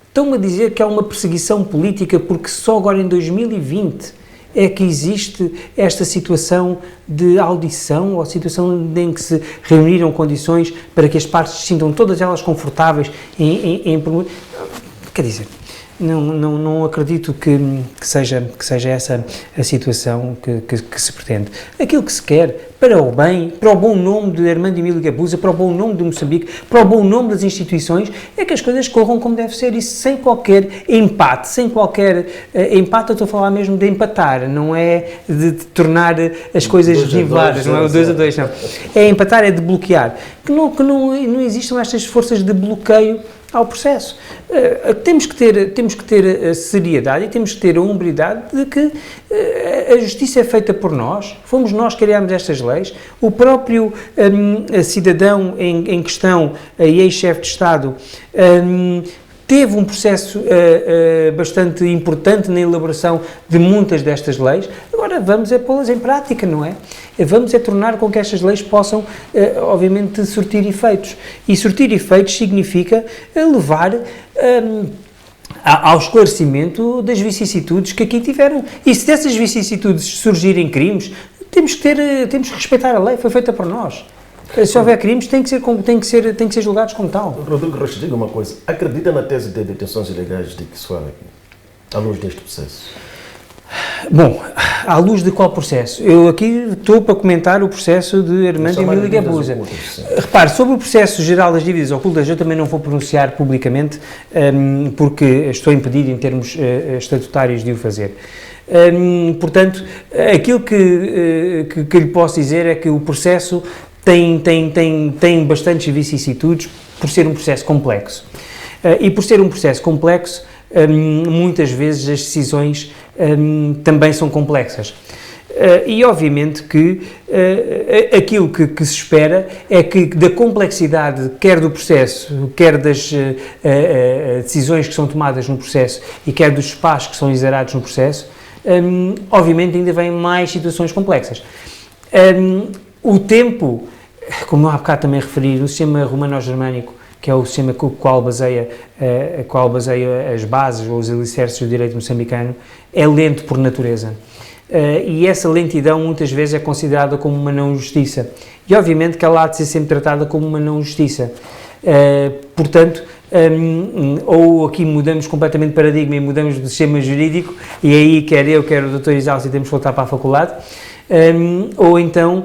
estão-me a dizer que há uma perseguição política porque só agora em 2020 é que existe esta situação de audição, ou situação em que se reuniram condições para que as partes se sintam todas elas confortáveis quer dizer, não acredito que seja essa a situação que se pretende. Aquilo que se quer, para o bem, para o bom nome de Armando Emílio Guebuza, para o bom nome de Moçambique, para o bom nome das instituições, é que as coisas corram como deve ser, e sem qualquer empate, empate, eu estou a falar mesmo de empatar, não é de tornar as coisas niveladas, não é o 2-2, não. É empatar, é de bloquear. Que não existam estas forças de bloqueio ao processo. Temos que ter a seriedade e temos que ter a hombridade de que a justiça é feita por nós, fomos nós que criámos estas leis, o próprio cidadão em questão, e ex-chefe de Estado, teve um processo bastante importante na elaboração de muitas destas leis. Agora vamos pô-las em prática, não é? Vamos tornar com que estas leis possam, obviamente, sortir efeitos. E sortir efeitos significa levar ao esclarecimento das vicissitudes que aqui tiveram. E se dessas vicissitudes surgirem crimes, temos que respeitar a lei, foi feita por nós. Se houver crimes, tem que ser julgados como tal. Rodrigo Rocha, diga uma coisa. Acredita na tese de detenções ilegais de que se fala aqui, à luz deste processo? Bom, à luz de qual processo? Eu aqui estou para comentar o processo de Armando Emílio Guebuza. Repare, sobre o processo geral das dívidas ocultas, eu também não vou pronunciar publicamente, porque estou impedido em termos estatutários de o fazer. Portanto, aquilo que lhe posso dizer é que o processo tem bastantes vicissitudes por ser um processo complexo. E por ser um processo complexo, muitas vezes as decisões também são complexas. E obviamente que aquilo que se espera é que da complexidade, quer do processo, quer das decisões que são tomadas no processo e quer dos espaços que são exerados no processo, obviamente ainda vêm mais situações complexas. O tempo, como há bocado também referi, no sistema romano-germânico, que é o sistema com o qual baseia as bases ou os alicerces do direito moçambicano, é lento por natureza. E essa lentidão muitas vezes é considerada como uma não-justiça. E obviamente que ela há de ser sempre tratada como uma não-justiça. Portanto, ou aqui mudamos completamente de paradigma e mudamos do sistema jurídico, e aí quer eu, quer o Dr. Isálcio, temos que voltar para a faculdade, ou então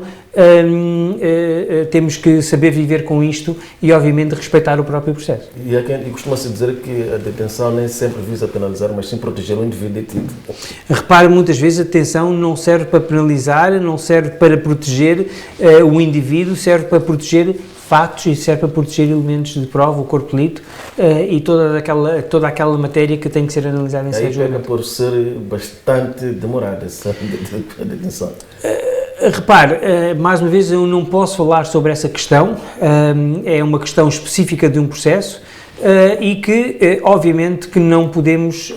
temos que saber viver com isto e obviamente respeitar o próprio processo. E costuma-se dizer que a detenção nem sempre visa penalizar, mas sim proteger o indivíduo detido. Repare, muitas vezes a detenção não serve para penalizar, não serve para proteger o indivíduo, serve para proteger factos e serve para proteger elementos de prova, o corpo de delito e toda aquela matéria que tem que ser analisada em sede julgamento. Por ser bastante demorada essa detenção. Repare, mais uma vez eu não posso falar sobre essa questão, é uma questão específica de um processo e que obviamente que não podemos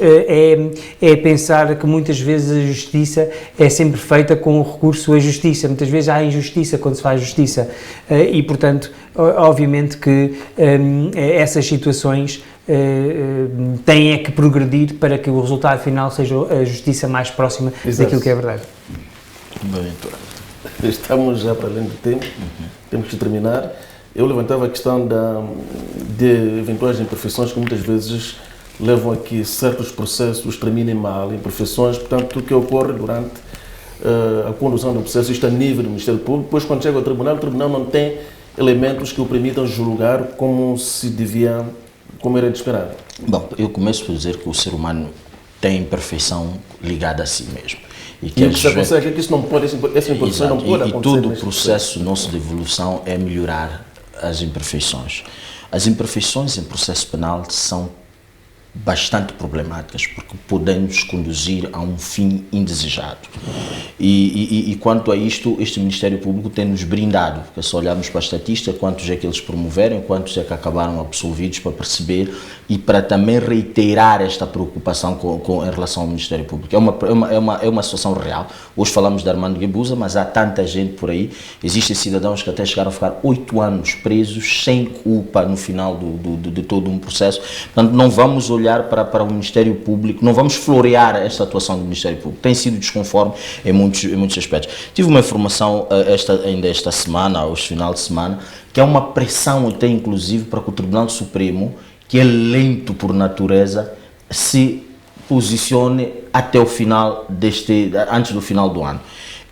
pensar que muitas vezes a justiça é sempre feita com o recurso à justiça, muitas vezes há injustiça quando se faz justiça e portanto obviamente que essas situações têm que progredir para que o resultado final seja a justiça mais próxima daquilo que é verdade. Bem, estamos já para além do tempo, temos que terminar. Eu levantava a questão de eventuais imperfeições que muitas vezes levam a que certos processos terminem mal, imperfeições, portanto, o que ocorre durante a condução do processo, isto a nível do Ministério Público, depois quando chega ao Tribunal, o Tribunal não tem elementos que o permitam julgar como era de esperar. Bom, eu começo por dizer que o ser humano tem imperfeição ligada a si mesmo. E que você consegue que isso não pode, essa imperfeição não pode acontecer. E todo o processo nosso de evolução é melhorar as imperfeições. As imperfeições em processo penal são bastante problemáticas, porque podemos conduzir a um fim indesejado. E quanto a isto, este Ministério Público tem nos brindado, porque se olharmos para a estatística, quantos é que eles promoveram, quantos é que acabaram absolvidos, para perceber e para também reiterar esta preocupação em relação ao Ministério Público. É uma situação real. Hoje falamos de Armando Guebuza, mas há tanta gente por aí. Existem cidadãos que até chegaram a ficar 8 anos presos, sem culpa no final de todo um processo. Portanto, não vamos olhar olhar para o Ministério Público, não vamos florear esta atuação do Ministério Público. Tem sido desconforme em muitos aspectos. Tive uma informação ainda esta semana, aos final de semana, que é uma pressão até inclusive para que o Tribunal Supremo, que é lento por natureza, se posicione até o final antes do final do ano.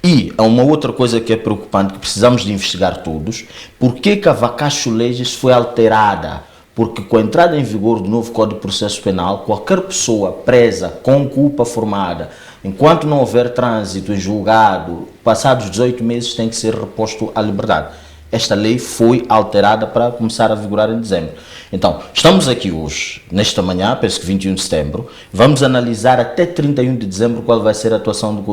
E há uma outra coisa que é preocupante, que precisamos de investigar todos: por que a vacatio legis foi alterada? Porque com a entrada em vigor do novo Código de Processo Penal, qualquer pessoa presa com culpa formada, enquanto não houver trânsito em julgado, passados 18 meses tem que ser reposto à liberdade. Esta lei foi alterada para começar a vigorar em dezembro. Então, estamos aqui hoje, nesta manhã, penso que 21 de setembro, vamos analisar até 31 de dezembro qual vai ser a atuação do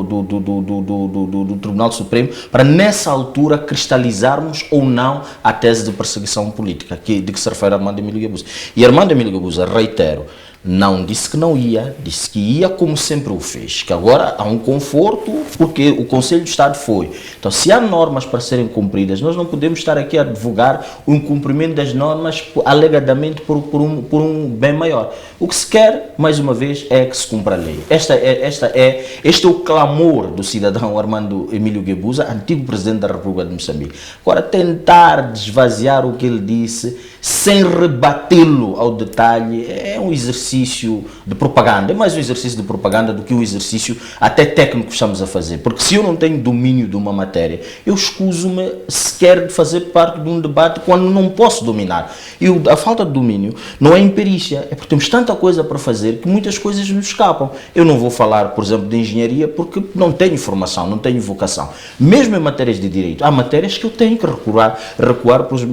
Tribunal Supremo, para nessa altura cristalizarmos ou não a tese de perseguição política, de que se refere a Armando Emílio Guebuza. E Armando Emílio Guebuza, reitero, não disse que não ia, disse que ia como sempre o fez, que agora há um conforto porque o Conselho de Estado foi. Então, se há normas para serem cumpridas, nós não podemos estar aqui a advogar o incumprimento das normas alegadamente por um bem maior. O que se quer, mais uma vez, é que se cumpra a lei. Este é o clamor do cidadão Armando Emílio Guebuza, antigo Presidente da República de Moçambique. Agora, tentar desvaziar o que ele disse sem rebatê-lo ao detalhe é um exercício de propaganda. É mais um exercício de propaganda do que um exercício até técnico que estamos a fazer. Porque se eu não tenho domínio de uma matéria, eu escuso-me sequer de fazer parte de um debate quando não posso dominar. E a falta de domínio não é imperícia, é porque temos tanta coisa para fazer que muitas coisas nos escapam. Eu não vou falar, por exemplo, de engenharia porque não tenho formação, não tenho vocação. Mesmo em matérias de direito, há matérias que eu tenho que recuar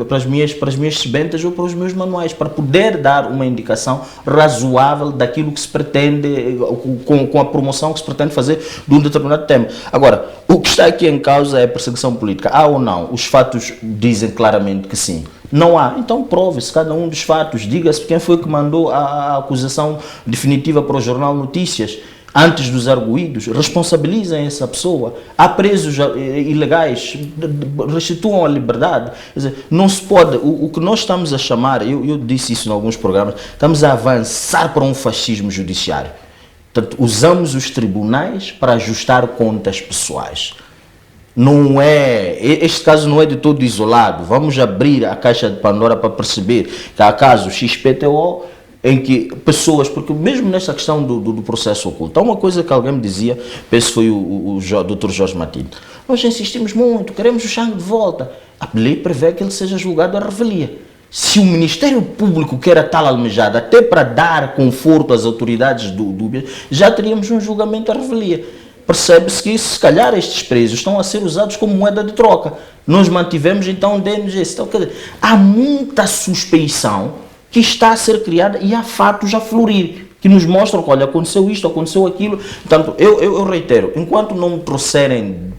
para as minhas sebentas ou para os meus manuais, para poder dar uma indicação razoável daquilo que se pretende, com a promoção que se pretende fazer de um determinado tema. Agora, o que está aqui em causa é a perseguição política. Há ou não? Os fatos dizem claramente que sim. Não há. Então prove-se cada um dos fatos. Diga-se quem foi que mandou a acusação definitiva para o Jornal Notícias antes dos arguídos. Responsabilizem essa pessoa. Há presos ilegais, restituam a liberdade. Quer dizer, não se pode. O que nós estamos a chamar, eu disse isso em alguns programas, estamos a avançar para um fascismo judiciário. Portanto, usamos os tribunais para ajustar contas pessoais. Não é, este caso não é de todo isolado. Vamos abrir a caixa de Pandora para perceber que há casos XPTO em que pessoas, porque mesmo nesta questão do processo oculto, há uma coisa que alguém me dizia, penso que foi o Dr. Jorge Matinho: nós insistimos muito, queremos o Xang de volta. A lei prevê que ele seja julgado à revelia. Se o Ministério Público quer a tal almejada, até para dar conforto às autoridades dúbias, já teríamos um julgamento à revelia. Percebe-se que, se calhar, estes presos estão a ser usados como moeda de troca. Nós mantivemos, então, DNG. Então, quer dizer, há muita suspeição que está a ser criada e há fatos a florir, que nos mostram que, olha, aconteceu isto, aconteceu aquilo. Portanto, eu reitero, enquanto não me trouxerem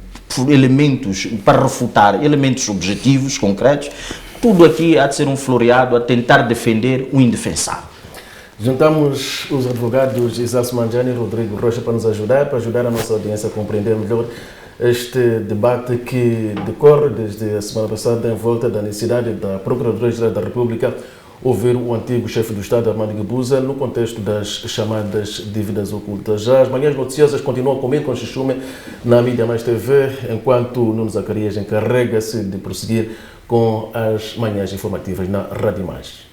elementos para refutar, elementos objetivos, concretos, tudo aqui há de ser um floreado a tentar defender o indefensável. Juntamos os advogados Isaac Manjani e Rodrigo Rocha para nos ajudar, a nossa audiência a compreender melhor este debate que decorre desde a semana passada em volta da necessidade da Procuradoria-Geral da República ouvir o antigo chefe do Estado, Armando Guebuza, no contexto das chamadas dívidas ocultas. Já as manhãs noticiosas continuam comigo, com Xixume, na Mídia Mais TV, enquanto Nuno Zacarias encarrega-se de prosseguir com as manhãs informativas na Rádio Mais.